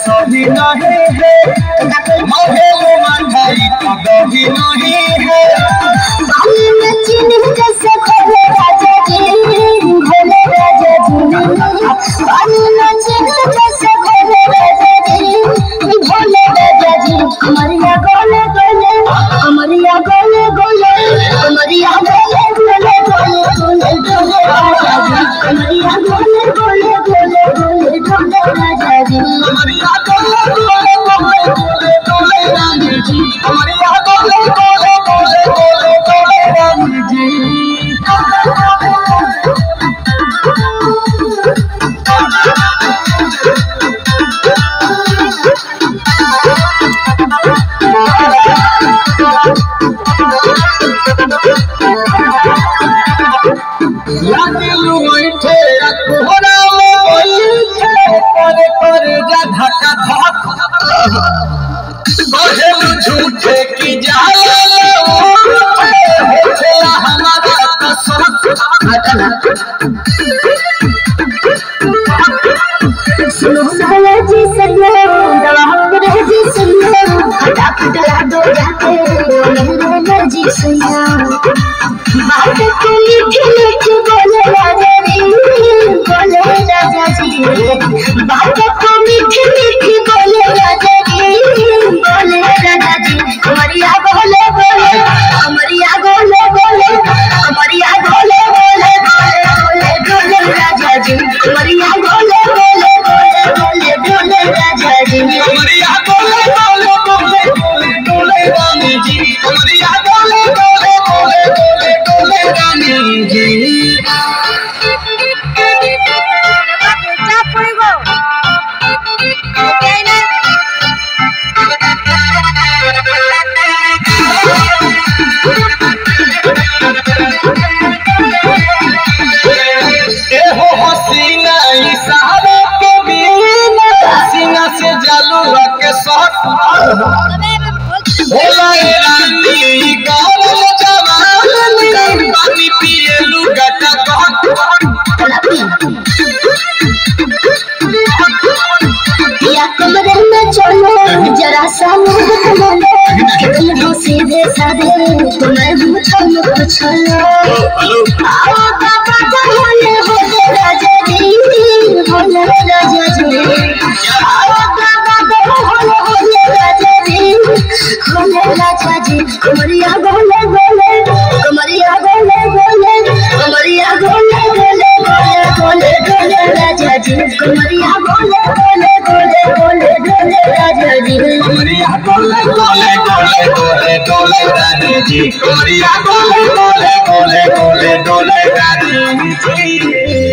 सही नहीं है मोहे मन भाई कभी नहीं है बाली में चीनी जैसे भोले राजा जी बाली में चीनी जैसे भोले राजा जी कमरिया गोले गोले कमरिया गोले गोले कमरिया गोले गोले गोले गोले राजा जी कमरिया गोले गोले गोले गोले गोले राजा जी कमरिया गोले गोले गोले गोले रानी जी कमरिया गोले गोले गोले गोले गोले रानी जी लागिलु बैठे कोहरा में बैठे करे करे जा धक्का धक बहेलु झूठे की जाला होठे हमारा कसम सुनो साला जी सन्नो दवा करे जी सन्नो डाक डला दो जाके मेरे जी सन्नो बात को मीठी मीठी बोले राजा जी बात को मीठी मीठी बोले राजा जी कमरिया बोले बोले कमरिया बोले बोले कमरिया बोले बोले बोले बोले राजा जी कमरिया बोले बोले बोले बोले बोले राजा जी कमरिया गोले गोले गोले गोले गोले रानी जी कमरिया गोले गोले गोले गोले गोले रानी जी एहो हसीना इशारे के बिना सीना से जालू के शॉट भोला रानी गरम जवानी पानी पिए लुगटा या कमरे में चलो जरा सा मुझे सीधे साधे तुम्हें मुझे कुछ आओ बाबा होले होले राजा जी होले राजा जी आओ बाबा होले होले राजा जी होले राजा जी कमरिया गोले गोले कमरिया गोले गोले कमरिया गोले गोले गोले गोले गोले राजा जी कमरिया गोले गोले गोले गोले गोले राजा जी कमरिया गोले गोले गोले गोले गोले रानी जी कमरिया गोले गोले गोले गोले गोले रानी जी